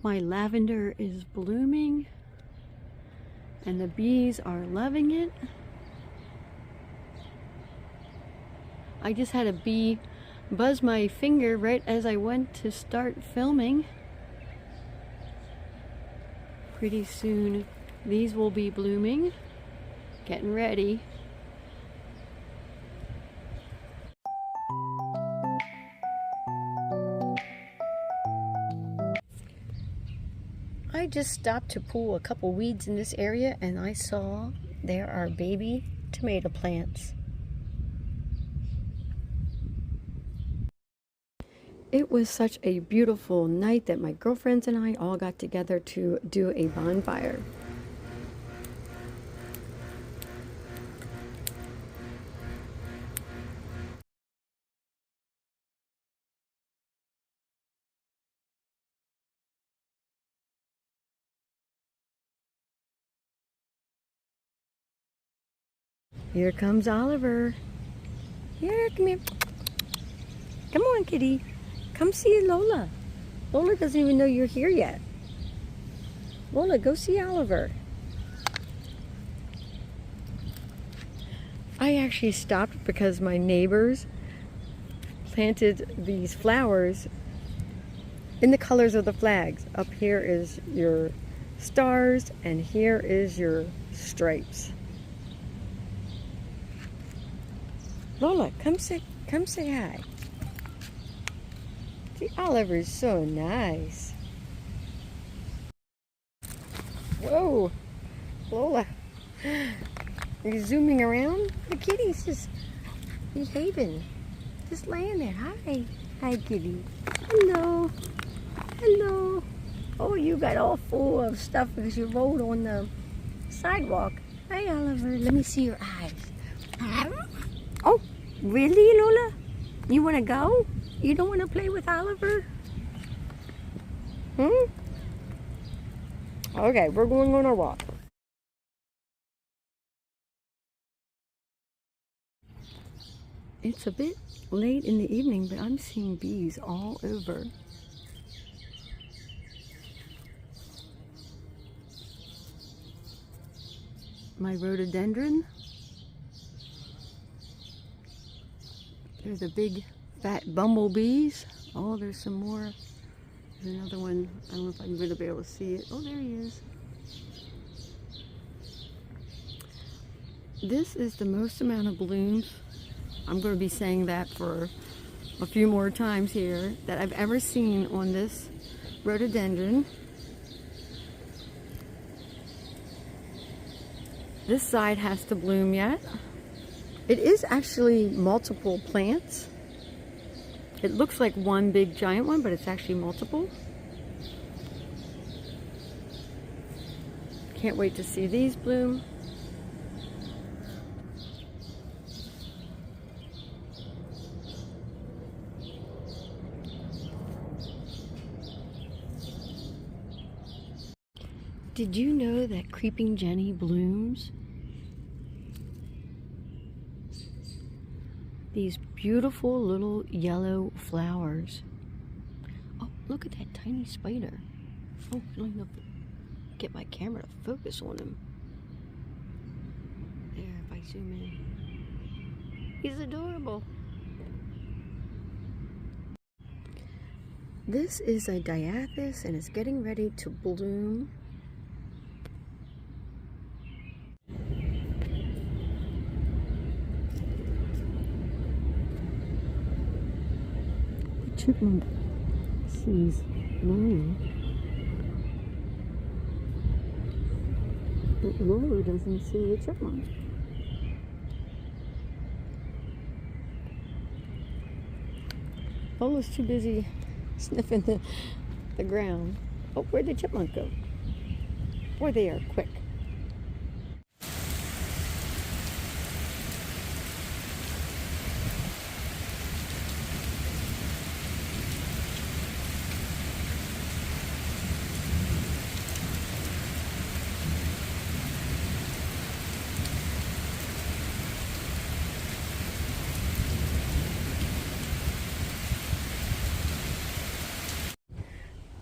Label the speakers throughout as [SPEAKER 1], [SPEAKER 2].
[SPEAKER 1] My lavender is blooming and the bees are loving it. I just had a bee buzz my finger right as I went to start filming. Pretty soon these will be blooming, getting ready. I just stopped to pull a couple weeds in this area and I saw there are baby tomato plants. It was such a beautiful night that my girlfriends and I all got together to do a bonfire. Here comes Oliver. Here, come here. Come on, kitty. Come see Lola. Lola doesn't even know you're here yet. Lola, go see Oliver. I actually stopped because my neighbors planted these flowers in the colors of the flags. Up here is your stars and here is your stripes. Lola, come say hi. See, Oliver's so nice. Whoa, Lola. Are you zooming around? The kitty's just behaving. Just laying there. Hi. Hi, kitty. Hello. Hello. Oh, you got all full of stuff because you rolled on the sidewalk. Hi, Oliver. Let me see your eyes. Oh, really, Lola? You want to go? You don't want to play with Oliver? Okay, we're going on a walk. It's a bit late in the evening, but I'm seeing bees all over. My rhododendron. They're the big fat bumblebees. Oh, there's some more. There's another one. I don't know if I'm going to be able to see it. Oh, there he is. This is the most amount of blooms. I'm going to be saying that for a few more times here that I've ever seen on this rhododendron. This side has to bloom yet. It is actually multiple plants. It looks like one big giant one, but it's actually multiple. Can't wait to see these bloom. Did you know that creeping Jenny blooms? These beautiful little yellow flowers. Oh, look at that tiny spider. Oh, I don't know if I can get my camera to focus on him. There, if I zoom in. He's adorable. This is a diathis and it's getting ready to bloom. Chipmunk sees Lola, but Lola doesn't see the chipmunk. Lola's too busy sniffing the ground. Oh, where'd the chipmunk go? Boy, they are quick.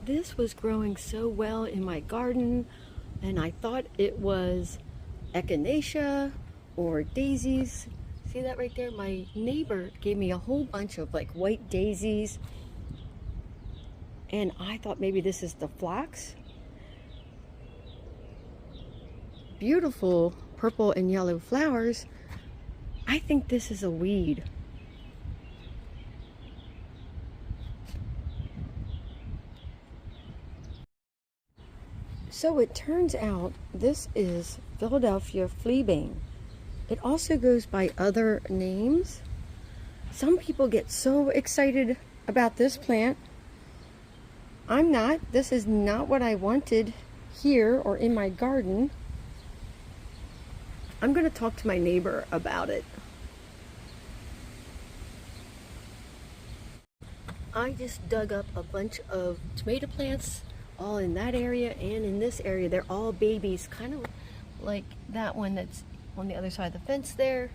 [SPEAKER 1] This was growing so well in my garden, and I thought it was echinacea or daisies. See that right there? My neighbor gave me a whole bunch of like white daisies, and I thought maybe this is the phlox. Beautiful purple and yellow flowers. I think this is a weed. So it turns out this is Philadelphia fleabane. It also goes by other names. Some people get so excited about this plant. I'm not. This is not what I wanted here or in my garden. I'm going to talk to my neighbor about it. I just dug up a bunch of tomato plants all in that area and in this area. They're all babies, kind of like that one that's on the other side of the fence there.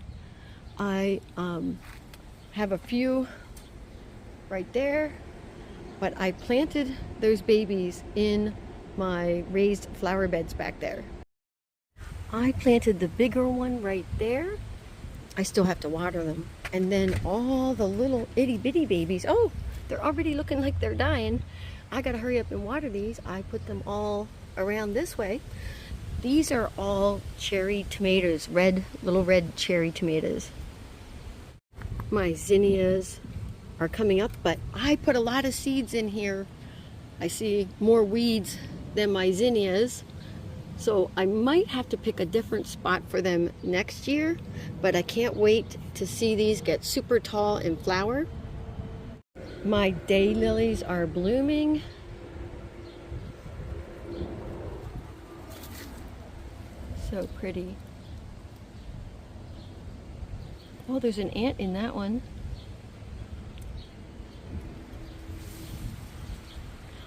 [SPEAKER 1] I have a few right there, but I planted those babies in my raised flower beds back there. I planted the bigger one right there. I still have to water them. And then all the little itty bitty babies, oh, they're already looking like they're dying. I gotta hurry up and water these. I put them all around this way. These are all cherry tomatoes, little red cherry tomatoes. My zinnias are coming up, but I put a lot of seeds in here. I see more weeds than my zinnias, so I might have to pick a different spot for them next year, but I can't wait to see these get super tall and flower. My daylilies are blooming. So pretty. Oh, there's an ant in that one.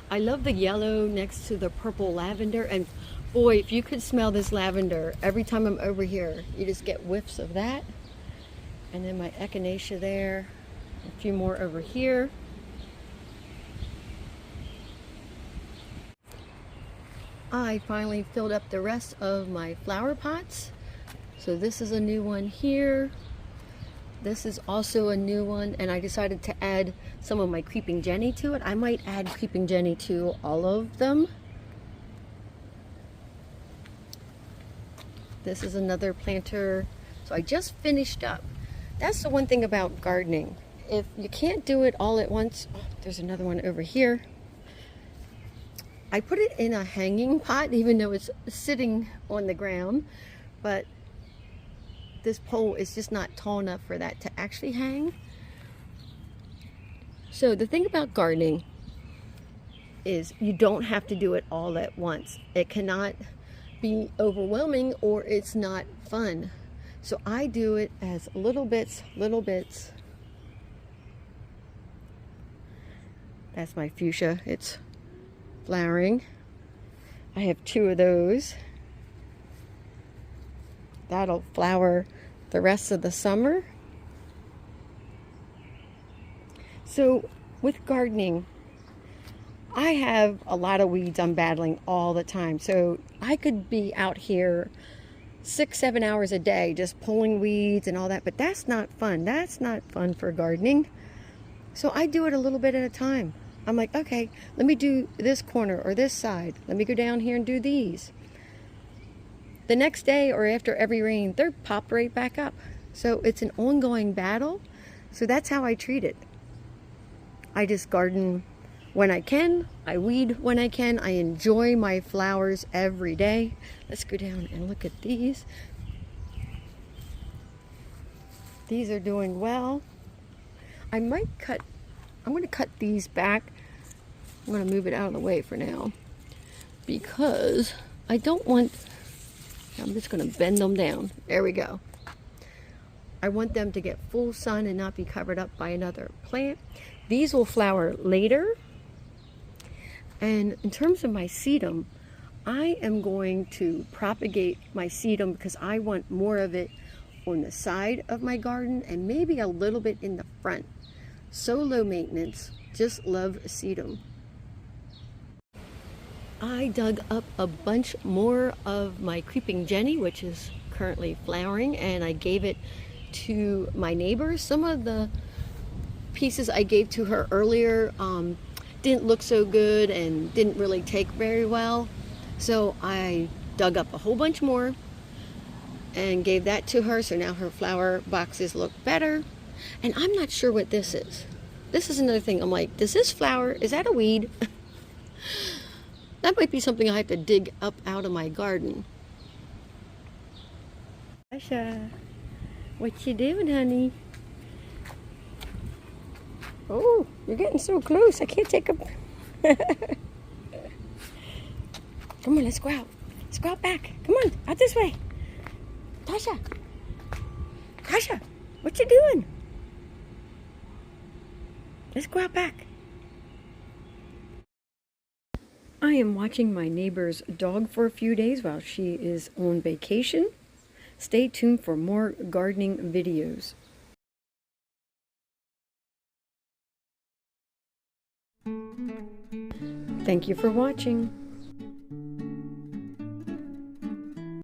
[SPEAKER 1] I love the yellow next to the purple lavender, and boy, if you could smell this lavender every time I'm over here, you just get whiffs of that. And then my echinacea there, a few more over here. I finally filled up the rest of my flower pots. So this is a new one here. This is also a new one, and I decided to add some of my creeping jenny to it. I might add creeping jenny to all of them. This is another planter. So I just finished up. That's the one thing about gardening. If you can't do it all at once, oh, there's another one over here. I put it in a hanging pot, even though it's sitting on the ground, but this pole is just not tall enough for that to actually hang. So the thing about gardening is you don't have to do it all at once. It cannot be overwhelming or it's not fun. So I do it as little bits, little bits. That's my fuchsia. It's flowering. I have 2 of those. That'll flower the rest of the summer. So with gardening, I have a lot of weeds I'm battling all the time. So I could be out here 6-7 hours a day just pulling weeds and all that, but that's not fun. That's not fun for gardening. So I do it a little bit at a time. I'm like, okay, let me do this corner or this side. Let me go down here and do these. The next day or after every rain, they're popped right back up. So it's an ongoing battle. So that's how I treat it. I just garden when I can. I weed when I can. I enjoy my flowers every day. Let's go down and look at these. These are doing well. I'm going to cut these back. I'm going to move it out of the way for now because I don't want, I'm just going to bend them down. There we go. I want them to get full sun and not be covered up by another plant. These will flower later. And in terms of my sedum, I am going to propagate my sedum because I want more of it on the side of my garden and maybe a little bit in the front. So low maintenance, just love sedum. I dug up a bunch more of my creeping Jenny, which is currently flowering, and I gave it to my neighbors. Some of the pieces I gave to her earlier didn't look so good and didn't really take very well. So I dug up a whole bunch more and gave that to her. So now her flower boxes look better. And I'm not sure what this is. This is another thing. I'm like, does this flower, is that a weed? That might be something I have to dig up out of my garden. Tasha, what you doing, honey? Oh, you're getting so close. I can't take a... Come on, let's go out. Let's go out back. Come on, out this way. Tasha. Tasha, what you doing? Let's go out back. I am watching my neighbor's dog for a few days while she is on vacation. Stay tuned for more gardening videos. Thank you for watching.